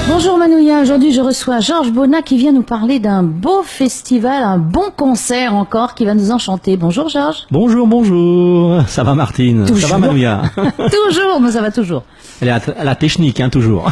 Bonjour Manouya, aujourd'hui je reçois Georges Bona qui vient nous parler d'un beau festival, un bon concert encore qui va nous enchanter. Bonjour Georges. Bonjour, bonjour. Ça va Martine? Toujours. Ça va Manouya? Toujours, mais ça va toujours. Elle est à la technique, hein, toujours.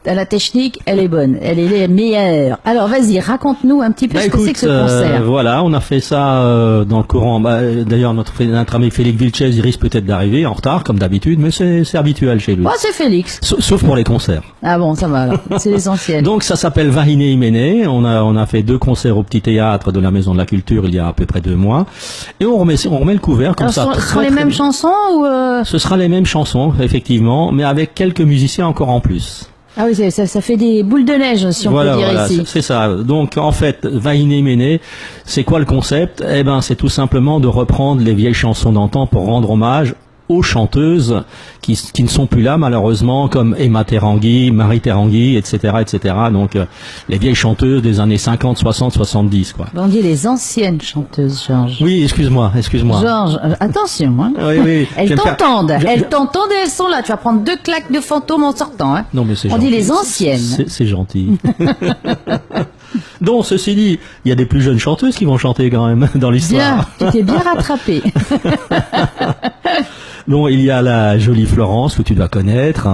La technique, elle est bonne, elle est les meilleure. Alors vas-y, raconte-nous un petit peu ce que c'est que ce concert. Voilà, on a fait ça dans le courant. D'ailleurs, notre ami Félix Vilches, il risque peut-être d'arriver en retard, comme d'habitude, mais c'est habituel chez lui. Oh, c'est Félix. Sauf pour les concerts. Ah bon, ça va alors, c'est l'essentiel. Donc ça s'appelle Vahiné Iméné. On a fait 2 concerts au Petit Théâtre de la Maison de la Culture il y a à peu près 2 mois. Et on remet le couvert comme alors, ça. Ce seront les mêmes chansons ou Ce sera les mêmes chansons, effectivement, mais avec quelques musiciens encore en plus. Ah oui, ça fait des boules de neige, si on peut dire ici. C'est ça. Donc, en fait, Vahiné Méné, c'est quoi le concept? Eh ben, c'est tout simplement de reprendre les vieilles chansons d'antan pour rendre hommage aux chanteuses qui ne sont plus là, malheureusement, comme Emma Terangui, Marie Terangui, etc., etc. Donc, les vieilles chanteuses des années 50, 60, 70, quoi. On dit les anciennes chanteuses, Georges. Oui, excuse-moi. Georges, attention, hein. Oui. Elles t'entendent et elles sont là. Tu vas prendre 2 claques de fantômes en sortant, hein. Non, mais c'est gentil. On dit les anciennes. C'est gentil. Donc, ceci dit, il y a des plus jeunes chanteuses qui vont chanter quand même dans l'histoire. Bien, tu t'es bien rattrapé. Bon, il y a la jolie Florence que tu dois connaître.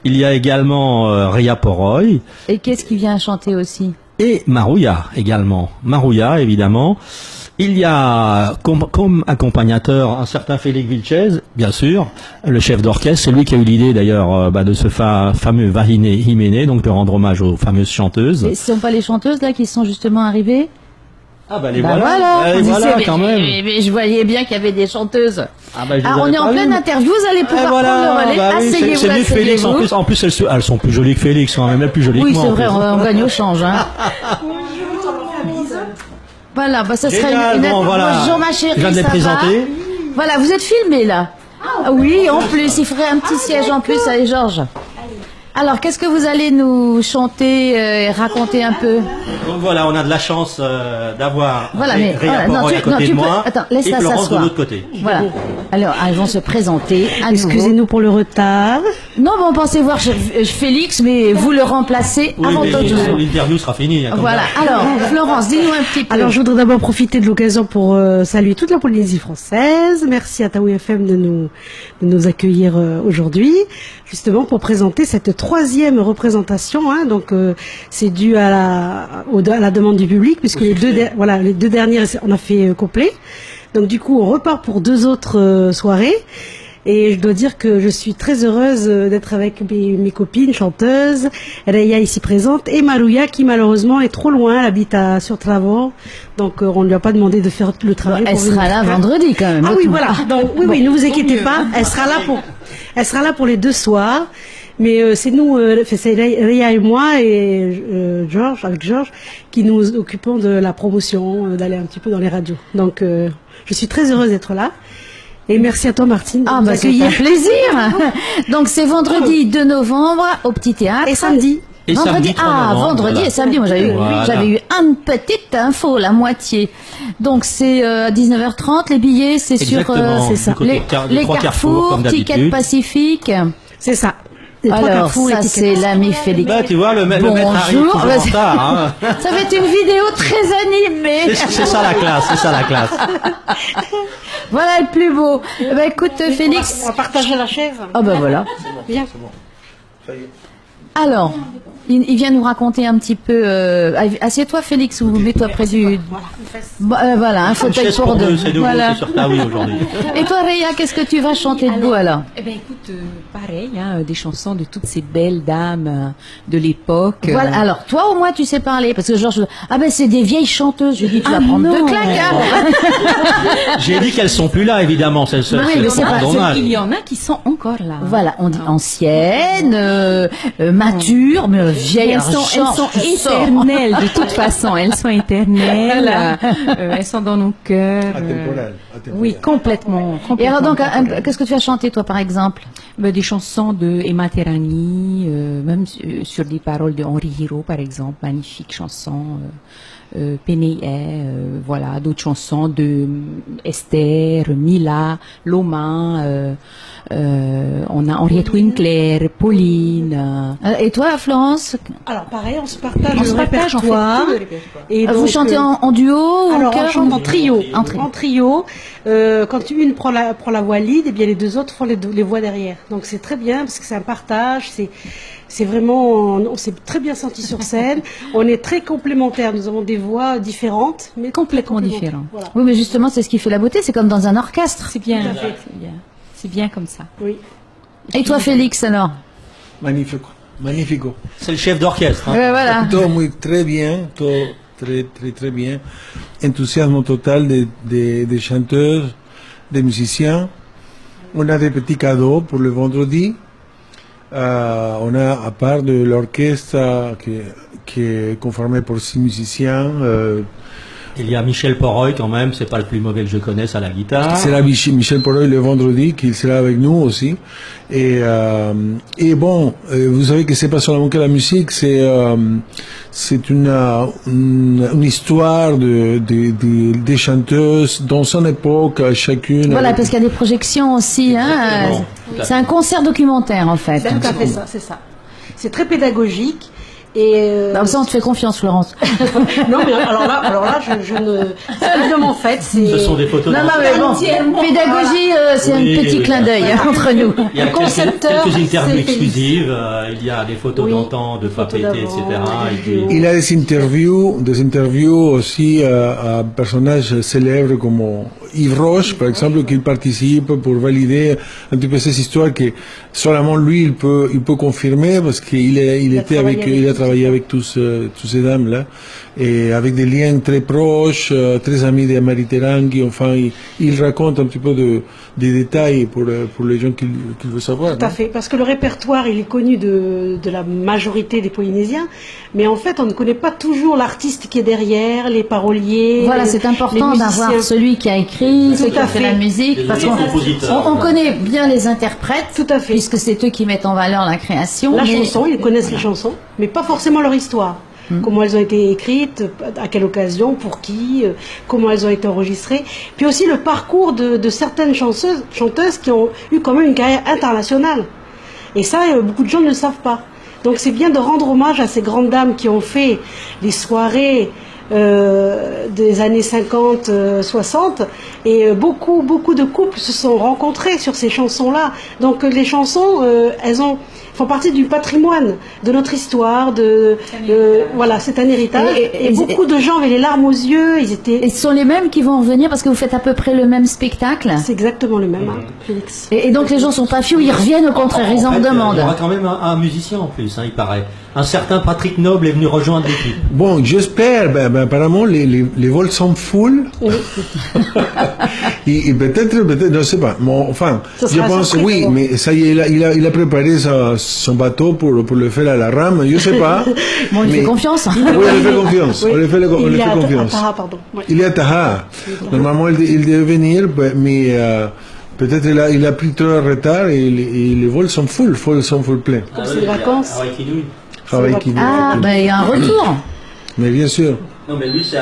Il y a également Ria Poroy. Et qu'est-ce qui vient chanter aussi? Et Marouya également. Marouya, évidemment. Il y a comme accompagnateur un certain Félix Vilches, bien sûr, le chef d'orchestre. C'est lui qui a eu l'idée d'ailleurs de ce fameux Vahiné Iméné, donc de rendre hommage aux fameuses chanteuses. Et ce ne sont pas les chanteuses là qui sont justement arrivées? Ah bah les voilà, quand même. Mais je voyais bien qu'il y avait des chanteuses. On est en pleine interview, vous allez pouvoir prendre le relais. Asseyez-vous, c'est mieux Félix. En plus, elles sont plus jolies que Félix, quand même plus jolies que moi. Oui, c'est vrai, on gagne au change. Hein. Voilà, ça serait une bonjour ma chérie, je viens de les présenter. Voilà, vous êtes filmé là. Oui, en plus, il faudrait un petit siège en plus, allez Georges. Alors, qu'est-ce que vous allez nous chanter et raconter un peu? Donc voilà, on a de la chance d'avoir Ria Poroy à côté de moi et Florence de l'autre côté. Voilà. Alors, elles vont se présenter. Excusez-nous pour le retard. Non, on pensait voir Félix, mais vous le remplacez avant tout. L'interview sera finie. Voilà. Alors, Florence, dis-nous un petit peu. Alors, je voudrais d'abord profiter de l'occasion pour saluer toute la Polynésie française. Merci à Taoui FM de nous accueillir aujourd'hui, justement pour présenter cette 3e représentation. Hein, donc, c'est dû à la demande du public, puisque les deux dernières, on a fait complet. Donc, du coup, on repart pour 2 autres soirées. Et je dois dire que je suis très heureuse d'être avec mes copines chanteuses, Reya ici présente, et Marouya qui malheureusement est trop loin, elle habite à Sur-Travant, donc on ne lui a pas demandé de faire le travail. Elle sera là vendredi quand même. Ah oui, voilà. Donc, oui, ne vous inquiétez pas, elle sera là pour les 2 soirs. Mais c'est nous, c'est Reya et moi et avec Georges, qui nous occupons de la promotion, d'aller un petit peu dans les radios. Donc je suis très heureuse d'être là. Et merci à toi Martine de nous accueillir. C'est un plaisir. Donc c'est vendredi 2 novembre au Petit Théâtre. Et samedi. Et vendredi, vendredi et samedi. Moi j'avais eu une petite info, la moitié. Donc c'est à 19h30. Les billets c'est sur c'est ça. Les Carrefour, Ticket Pacifique. C'est ça. Alors ça c'est l'ami Félix. Bah, tu vois le maître arrive toujours en retard. Hein. Ça va être une vidéo très animée. C'est ça la classe. Voilà le plus beau. Bah écoute Félix. On va partager la chaise. Ah bah voilà. Bien. Alors, il vient nous raconter un petit peu. Assieds-toi, Félix, ou mets-toi près du. Voilà, un fauteuil pour 2. C'est nouveau, c'est sur Taoui aujourd'hui. Et toi, Reya, qu'est-ce que tu vas chanter de beau alors? Eh ben, écoute, pareil, hein, des chansons de toutes ces belles dames de l'époque. Voilà. Alors, toi, au moins, tu sais parler, parce que Georges, c'est des vieilles chanteuses. Je dis, tu vas prendre 2 claques. Hein. J'ai dit qu'elles sont plus là, évidemment. Mais il y en a qui sont encore là. Voilà, on dit anciennes, matures, mais vieilles. Elles sont éternelles, de toute façon. Elles sont éternelles. Elles sont dans nos cœurs. Oui, complètement. Et alors donc, qu'est-ce que tu as chanté toi par exemple? Des chansons de Emma Terani, même sur des paroles de Henri Hiro par exemple, magnifique chanson. Pénéé, voilà, d'autres chansons de Esther, Mila, Loma, On a Henriette Winkler, Pauline. Et toi, Florence? Alors pareil, on se partage On le se partage, on fait répertoire. tout le répertoire. Et Vous donc, chantez en duo ou alors, en chœur? on chante en trio. En trio. En trio. Quand une prend la voix lead, et bien les deux autres font les voix derrière. Donc c'est très bien parce que c'est un partage. C'est vraiment, on s'est très bien senti sur scène. On est très complémentaires. Nous avons des voix différentes, mais Complètement complémentaires. différentes. Voilà. Oui, mais justement, c'est ce qui fait la beauté. C'est comme dans un orchestre. C'est bien, Tout à fait. c'est bien. C'est bien comme ça. Oui. Et toi, Félix, alors? Magnifico, magnifico. C'est le chef d'orchestre. Hein. Ouais, voilà. Todo muy très bien, todo très bien. Enthousiasme total des chanteurs, des musiciens. On a des petits cadeaux pour le vendredi. On a, à part de l'orchestre qui est conformé pour 6 musiciens, Il y a Michel Poroy quand même, c'est pas le plus mauvais que je connaisse à la guitare. sera Michel Poroy le vendredi, qui sera avec nous aussi. Et bon, vous savez que c'est pas seulement que la musique, c'est une histoire des chanteuses dans son époque, chacune. Voilà, avec- parce qu'il y a des projections aussi. Hein, Exactement. Tout à c'est un concert documentaire, en fait. C'est tout à fait ça, c'est ça. C'est très pédagogique. Et Comme ça, on te fait confiance, Florence. non, mais alors là, je ne. C'est pas de mon fait. Ce sont des photos Non, de- non, mais bon, pédagogie, c'est Oui, un petit oui. clin d'œil entre nous. Il y a Le concepteur, quelques interviews c'est Félix. exclusives, il y a des photos Oui, d'antan, de photos Papété, d'avant, etc. des Et puis, vidéos. Il a des interviews aussi à personnages célèbres comme Yves Roche, par exemple, qui participe pour valider un petit peu ces histoires que seulement lui il peut confirmer parce qu'il a travaillé avec tous ces dames là et avec des liens très proches, très amis de Marie Terangui. Enfin, il raconte un petit peu des détails pour les gens qui veulent savoir. Tout à fait, parce que le répertoire, il est connu de la majorité des Polynésiens, mais en fait, on ne connaît pas toujours l'artiste qui est derrière, les paroliers. Voilà, les- c'est important les musiciens. d'avoir celui qui a écrit, celui qui à a fait fait. la musique. Les Parce compositeurs. on connaît bien les interprètes, Tout à fait. puisque c'est eux qui mettent en valeur la création. La mais- chanson, ils connaissent les chansons, mais pas forcément leur histoire. Comment elles ont été écrites, à quelle occasion, pour qui, comment elles ont été enregistrées. Puis aussi le parcours de certaines chanteuses qui ont eu quand même une carrière internationale. Et ça, beaucoup de gens ne le savent pas. Donc c'est bien de rendre hommage à ces grandes dames qui ont fait les soirées des années 50, 60, et beaucoup de couples se sont rencontrés sur ces chansons-là. Donc les chansons, elles font partie du patrimoine de notre histoire, voilà, c'est un héritage. Et Et beaucoup de gens avaient les larmes aux yeux, ils étaient. Et ce sont les mêmes qui vont revenir parce que vous faites à peu près le même spectacle. C'est exactement le même, hein, Félix. Et donc les gens sont pas fious, ils reviennent au contraire, ils en fait, redemandent. Il y aura quand même un musicien en plus, hein, il paraît. Un certain Patrick Noble est venu rejoindre l'équipe. Bon, j'espère. Apparemment, les vols sont full. et peut-être, je ne sais pas. Bon, enfin, Ça je sera pense, surpris, oui, d'abord. mais ça y est, il a préparé son bateau pour le faire à la rame. Je ne sais pas. Bon, il mais- fait confiance. Oui, on lui fait confiance. Oui. On lui fait, on Il lui est fait à confiance. Taha, pardon. Ouais. Il est à Taha. Normalement, il devait venir, mais peut-être il a pris trop de retard et les vols sont full pleins. Comme c'est les vacances. Ah ouais, qui nous- Travail qui Ah, ben il y a un retour. Mais bien sûr. Non, mais lui, c'est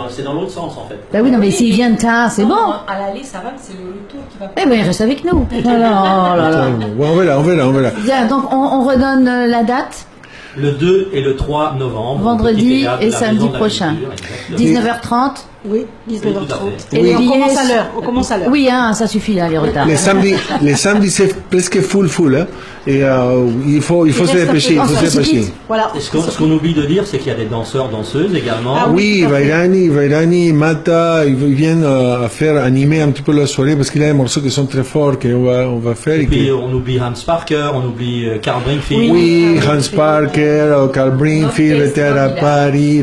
c'est dans l'autre sens en fait. Ben oui, non, mais s'il vient de tard, c'est bon. À l'aller, ça va, c'est le retour qui va. Eh ben il reste avec nous. Alors, oh là là. Bon, on verra. Bien, donc on redonne la date, Le 2 et le 3 novembre. Vendredi au Petit Théâtre et de la samedi Maison de la prochain. Culture, exactement. 19h30. Oui, 19h30. Et Et les on billets, commence à l'heure. On commence à l'heure. Oui, hein, ça suffit là, les retards. Les samedis, c'est presque full, hein. Et il faut se reste un peu dépêcher, il de faut temps, se ça dépêcher. Voilà. Et ce qu'on oublie de dire, c'est qu'il y a des danseurs, danseuses également. Ah Oui, tout à fait. Vairani, Mata, ils viennent à faire animer un petit peu la soirée parce qu'il y a des morceaux qui sont très forts qu'on va faire. Et Et puis que- on oublie Hans Parker, on oublie Carl Bringfield. oui, Hans Parker, Carl Bringfield était à Paris.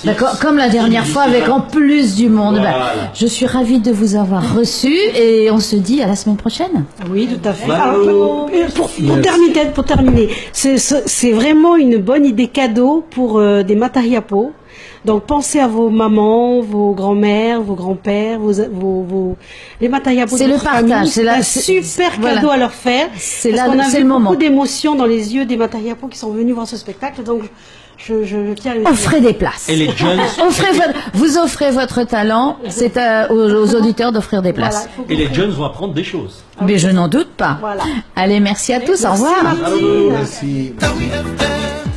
D'accord, comme la dernière fois, avec en plus du monde. Ben, Voilà. je suis ravie de vous avoir reçu et on se dit à la semaine prochaine. Oui, tout à fait. Bravo. Alors, pour terminer, c'est vraiment une bonne idée cadeau pour des matariapos. Donc pensez à vos mamans, vos grands-mères, vos grands-pères, les matariapos. C'est de le votre partage, famille. c'est la- un c'est- super voilà. cadeau à leur faire. C'est Parce là- qu'on a c'est vu le moment. beaucoup d'émotions dans les yeux des matariapos qui sont venus voir ce spectacle. Donc je tiens à le dire. Offrez des places. Et les jeunes, Vous offrez votre talent, c'est aux auditeurs d'offrir des places. Voilà, il faut et les qu'on- jeunes vont apprendre des choses. Mais je n'en doute pas. Voilà. Allez, merci à tous, au revoir. Martine. Merci. WFM